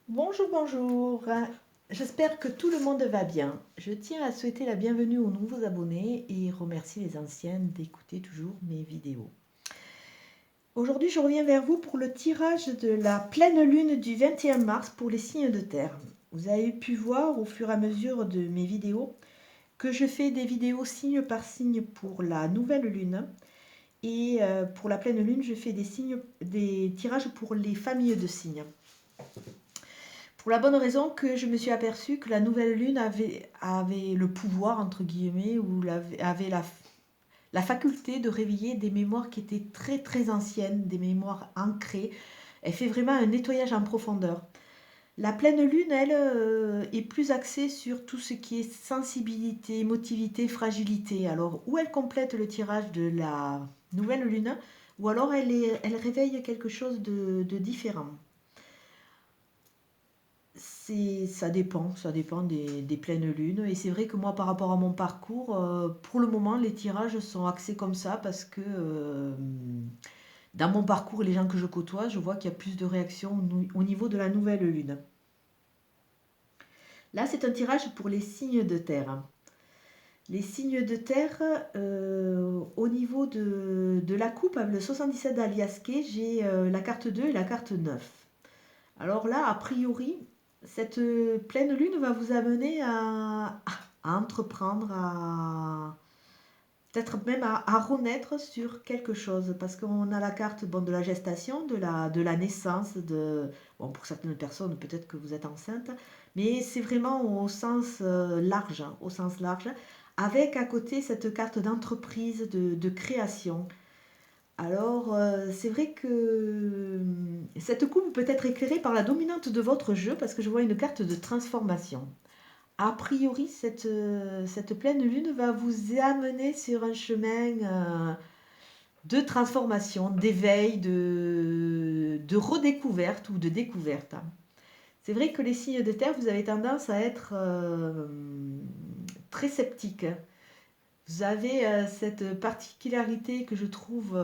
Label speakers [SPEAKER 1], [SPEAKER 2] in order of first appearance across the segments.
[SPEAKER 1] Bonjour, bonjour. J'espère que tout le monde va bien. Je tiens à souhaiter la bienvenue aux nouveaux abonnés et remercier les anciens d'écouter toujours mes vidéos. Aujourd'hui, je reviens vers vous pour le tirage de la pleine lune du 21 mars pour les signes de terre. Vous avez pu voir au fur et à mesure de mes vidéos que je fais des vidéos signe par signe pour la nouvelle lune. Et pour la pleine lune, je fais des tirages pour les familles de signes. Pour la bonne raison que je me suis aperçue que la nouvelle lune avait le pouvoir, entre guillemets, ou avait la faculté de réveiller des mémoires qui étaient très très anciennes, des mémoires ancrées. Elle fait vraiment un nettoyage en profondeur. La pleine lune, elle, est plus axée sur tout ce qui est sensibilité, émotivité, fragilité. Alors, ou elle complète le tirage de la nouvelle lune, ou alors elle réveille quelque chose de différent. Ça dépend des pleines lunes. Et c'est vrai que moi, par rapport à mon parcours, pour le moment, les tirages sont axés comme ça parce que dans mon parcours et les gens que je côtoie, je vois qu'il y a plus de réactions au niveau de la nouvelle lune. Là, c'est un tirage pour les signes de terre. Les signes de terre, au niveau de la coupe, avec le 77 d'Aliasqué, j'ai la carte 2 et la carte 9. Alors là, a priori, cette pleine lune va vous amener à entreprendre, peut-être même à renaître sur quelque chose. Parce qu'on a la carte bon, de la gestation, de la naissance, bon, pour certaines personnes, peut-être que vous êtes enceinte, mais c'est vraiment au sens large, hein, au sens large, avec à côté cette carte d'entreprise, de création. Alors, c'est vrai que cette coupe peut être éclairée par la dominante de votre jeu parce que je vois une carte de transformation. A priori, cette pleine lune va vous amener sur un chemin de transformation, d'éveil, de redécouverte ou de découverte. C'est vrai que les signes de terre, vous avez tendance à être très sceptique. Vous avez cette particularité que je trouve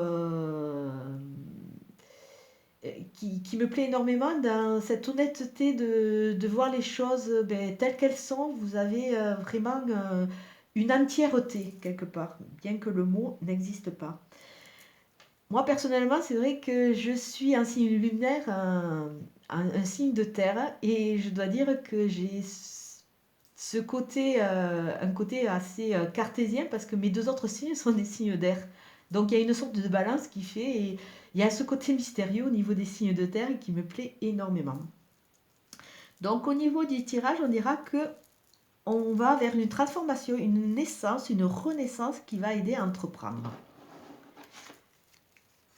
[SPEAKER 1] qui me plaît énormément dans cette honnêteté de voir les choses telles qu'elles sont. Vous avez vraiment une entièreté quelque part, bien que le mot n'existe pas. Moi personnellement, c'est vrai que je suis un signe lunaire, un signe de terre, et je dois dire que j'ai ce côté, un côté assez cartésien parce que mes deux autres signes sont des signes d'air. Donc il y a une sorte de balance qui fait, et il y a ce côté mystérieux au niveau des signes de terre qui me plaît énormément. Donc au niveau du tirage, on dira que on va vers une transformation, une naissance, une renaissance qui va aider à entreprendre.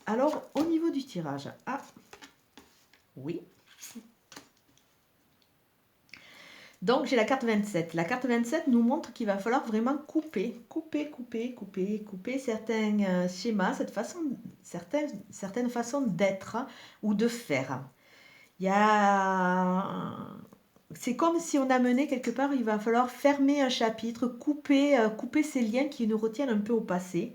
[SPEAKER 1] Alors au niveau du tirage, ah oui. Donc j'ai la carte 27. La carte 27 nous montre qu'il va falloir vraiment couper certains schémas, certaines façons d'être ou de faire. Il y a... C'est comme si on amenait quelque part, il va falloir fermer un chapitre, couper ces liens qui nous retiennent un peu au passé.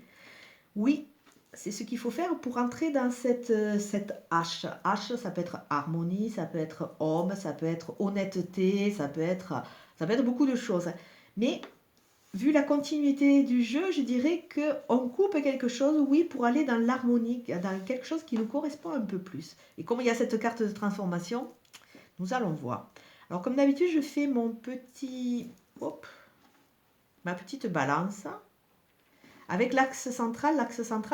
[SPEAKER 1] Oui, c'est ce qu'il faut faire pour entrer dans cette H. H, ça peut être harmonie, ça peut être homme, ça peut être honnêteté, ça peut être beaucoup de choses. Mais vu la continuité du jeu, je dirais qu'on coupe quelque chose, oui, pour aller dans l'harmonie, dans quelque chose qui nous correspond un peu plus. Et comme il y a cette carte de transformation, nous allons voir. Alors comme d'habitude, je fais ma petite balance. Avec l'axe central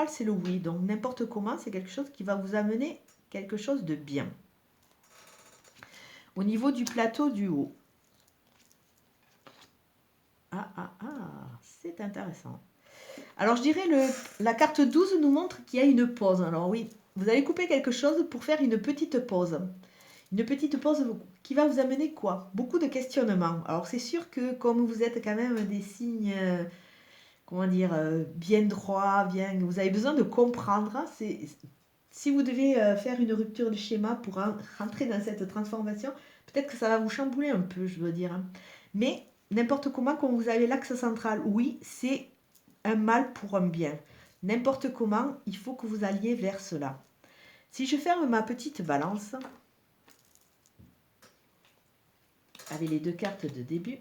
[SPEAKER 1] c'est le oui. Donc n'importe comment, c'est quelque chose qui va vous amener quelque chose de bien. Au niveau du plateau du haut. C'est intéressant. Alors je dirais la carte 12 nous montre qu'il y a une pause. Alors oui, vous allez couper quelque chose pour faire une petite pause. Une petite pause qui va vous amener quoi? Beaucoup de questionnements. Alors c'est sûr que comme vous êtes quand même des signes, comment dire, bien droits, vous avez besoin de comprendre. Si vous devez faire une rupture de schéma pour rentrer dans cette transformation, peut-être que ça va vous chambouler un peu, je dois dire, hein. Mais n'importe comment, quand vous avez l'axe central, oui, c'est un mal pour un bien. N'importe comment, il faut que vous alliez vers cela. Si je ferme ma petite balance, avec les deux cartes de début.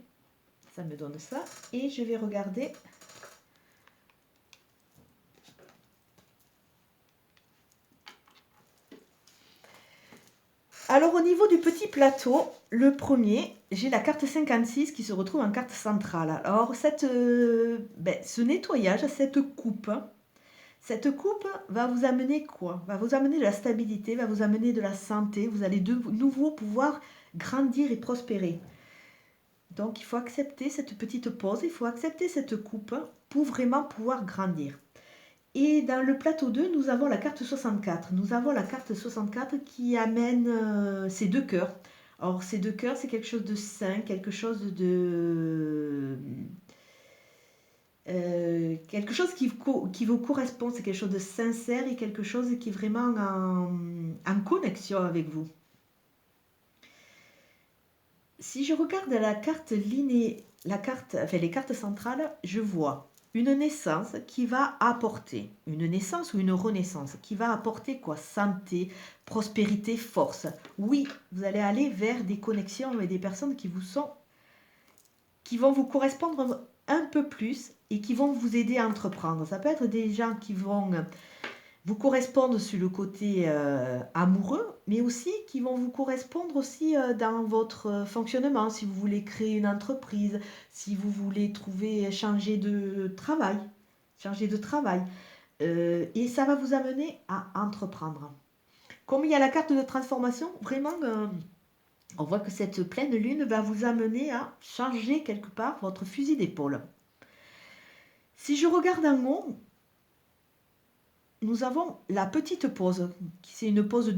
[SPEAKER 1] Ça me donne ça. Et je vais regarder. Alors au niveau du petit plateau, le premier, j'ai la carte 56 qui se retrouve en carte centrale. Alors ce nettoyage, cette coupe va vous amener quoi? Va vous amener de la stabilité, va vous amener de la santé. Vous allez de nouveau pouvoir grandir et prospérer. Donc il faut accepter cette petite pause, il faut accepter cette coupe pour vraiment pouvoir grandir. Et dans le plateau 2, nous avons la carte 64. Nous avons la carte 64 qui amène ces deux cœurs. Alors ces deux cœurs, c'est quelque chose de sain, quelque chose qui vous correspond, c'est quelque chose de sincère et quelque chose qui est vraiment en connexion avec vous. Si je regarde la carte linéaire, les cartes centrales, je vois une naissance qui va apporter, une naissance ou une renaissance, qui va apporter quoi? Santé, prospérité, force. Oui, vous allez aller vers des connexions avec des personnes qui vont vous correspondre un peu plus et qui vont vous aider à entreprendre. Ça peut être des gens qui vont vous correspondre sur le côté amoureux, mais aussi qui vont vous correspondre aussi dans votre fonctionnement, si vous voulez créer une entreprise, si vous voulez changer de travail. Et ça va vous amener à entreprendre. Comme il y a la carte de transformation, vraiment, on voit que cette pleine lune va vous amener à changer quelque part votre fusil d'épaule. Si je regarde en haut, nous avons la petite pause, c'est une pause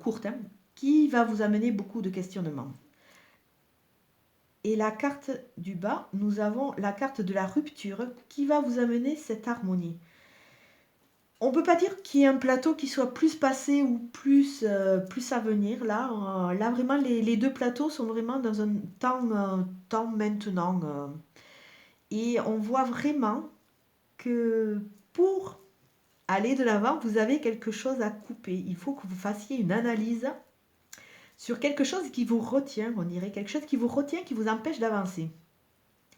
[SPEAKER 1] courte, qui va vous amener beaucoup de questionnements. Et la carte du bas, nous avons la carte de la rupture qui va vous amener cette harmonie. On ne peut pas dire qu'il y ait un plateau qui soit plus passé ou plus à venir. Là vraiment, les deux plateaux sont vraiment dans un temps maintenant. Et on voit vraiment que pour aller de l'avant, vous avez quelque chose à couper. Il faut que vous fassiez une analyse sur quelque chose qui vous retient, on dirait, quelque chose qui vous retient, qui vous empêche d'avancer.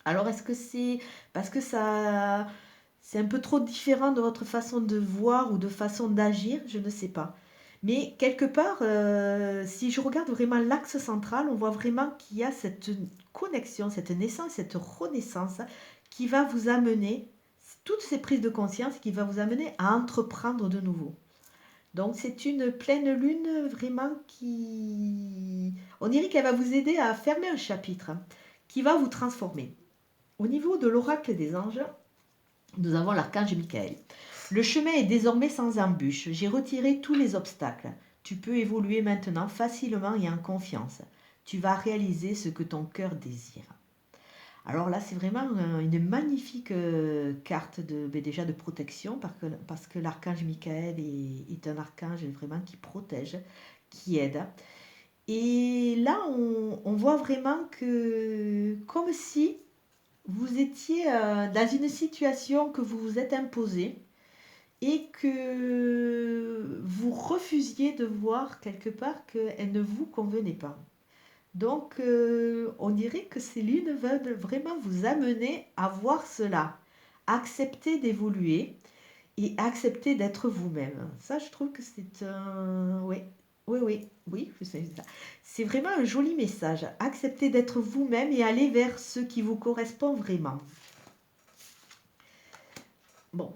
[SPEAKER 1] Alors, est-ce que c'est parce que c'est un peu trop différent de votre façon de voir ou de façon d'agir? Je ne sais pas. Mais quelque part, si je regarde vraiment l'axe central, on voit vraiment qu'il y a cette connexion, cette naissance, cette renaissance qui va vous amener, toutes ces prises de conscience qui va vous amener à entreprendre de nouveau. Donc c'est une pleine lune vraiment qui... On dirait qu'elle va vous aider à fermer un chapitre qui va vous transformer. Au niveau de l'oracle des anges, nous avons l'archange Michael. Le chemin est désormais sans embûche. J'ai retiré tous les obstacles. Tu peux évoluer maintenant facilement et en confiance. Tu vas réaliser ce que ton cœur désire. Alors là, c'est vraiment une magnifique carte déjà de protection parce que l'archange Michael est un archange vraiment qui protège, qui aide. Et là, on voit vraiment que comme si vous étiez dans une situation que vous vous êtes imposée et que vous refusiez de voir quelque part qu'elle ne vous convenait pas. Donc, on dirait que ces lunes veulent vraiment vous amener à voir cela, accepter d'évoluer et accepter d'être vous-même. Ça, je trouve que c'est un... Oui, c'est ça. C'est vraiment un joli message. Accepter d'être vous-même et aller vers ce qui vous correspond vraiment. Bon,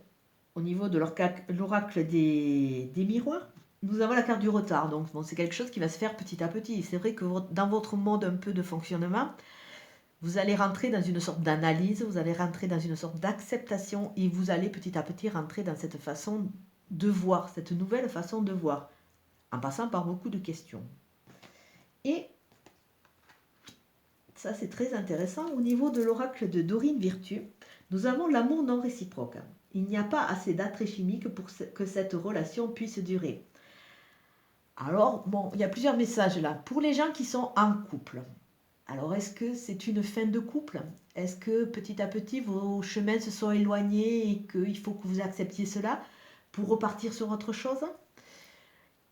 [SPEAKER 1] au niveau de l'oracle des miroirs, nous avons la carte du retard, donc bon, c'est quelque chose qui va se faire petit à petit. C'est vrai que dans votre mode un peu de fonctionnement, vous allez rentrer dans une sorte d'analyse, vous allez rentrer dans une sorte d'acceptation et vous allez petit à petit rentrer dans cette façon de voir, cette nouvelle façon de voir, en passant par beaucoup de questions. Et ça, c'est très intéressant. Au niveau de l'oracle de Dorine Virtue, nous avons l'amour non réciproque. Il n'y a pas assez d'attrait chimique pour que cette relation puisse durer. Alors, bon, il y a plusieurs messages là. Pour les gens qui sont en couple, alors est-ce que c'est une fin de couple? Est-ce que petit à petit vos chemins se sont éloignés et qu'il faut que vous acceptiez cela pour repartir sur autre chose?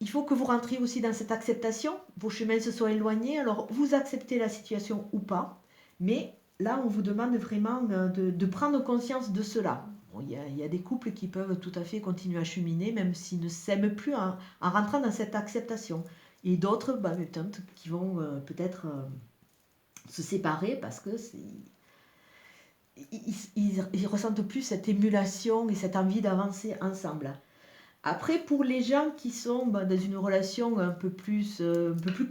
[SPEAKER 1] il faut que vous rentriez aussi dans cette acceptation. Vos chemins se sont éloignés, alors vous acceptez la situation ou pas. Mais là, on vous demande vraiment de prendre conscience de cela. Bon, il y a des couples qui peuvent tout à fait continuer à cheminer, même s'ils ne s'aiment plus en rentrant dans cette acceptation. Et d'autres qui vont peut-être se séparer parce que ils ressentent plus cette émulation et cette envie d'avancer ensemble. Après, pour les gens qui sont dans une relation un peu plus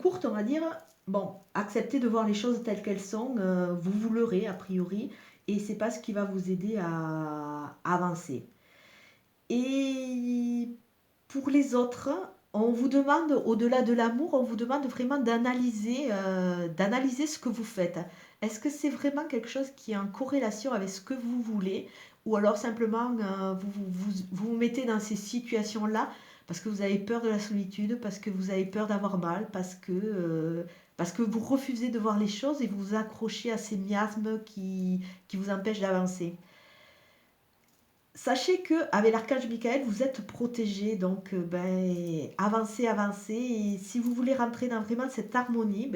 [SPEAKER 1] courte, on va dire, bon, acceptez de voir les choses telles qu'elles sont, vous l'aurez a priori, et c'est pas ce qui va vous aider à avancer. Et pour les autres, on vous demande, au-delà de l'amour, on vous demande vraiment d'analyser ce que vous faites. Est-ce que c'est vraiment quelque chose qui est en corrélation avec ce que vous voulez, ou alors simplement vous mettez dans ces situations-là parce que vous avez peur de la solitude, parce que vous avez peur d'avoir mal, parce que vous refusez de voir les choses et vous vous accrochez à ces miasmes qui vous empêchent d'avancer. Sachez que avec l'archange Michael, vous êtes protégé, donc avancez, avancez. Et si vous voulez rentrer dans vraiment cette harmonie,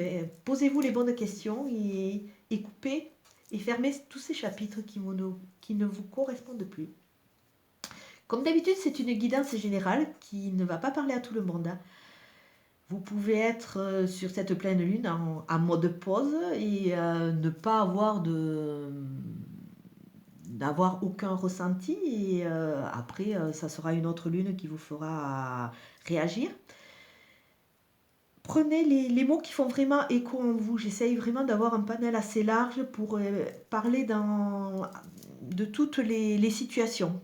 [SPEAKER 1] posez-vous les bonnes questions et coupez et fermez tous ces chapitres qui ne vous correspondent plus. Comme d'habitude, c'est une guidance générale qui ne va pas parler à tout le monde. Vous pouvez être sur cette pleine lune en mode pause et ne pas d'avoir aucun ressenti et après ça sera une autre lune qui vous fera réagir. Prenez les mots qui font vraiment écho en vous. J'essaye vraiment d'avoir un panel assez large pour parler de toutes les situations.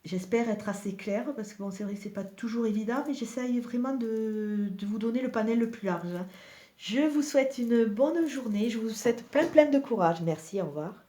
[SPEAKER 1] J'espère être assez claire parce que bon, c'est vrai que c'est pas toujours évident, mais j'essaye vraiment de vous donner le panel le plus large. Je vous souhaite une bonne journée, je vous souhaite plein de courage. Merci, au revoir.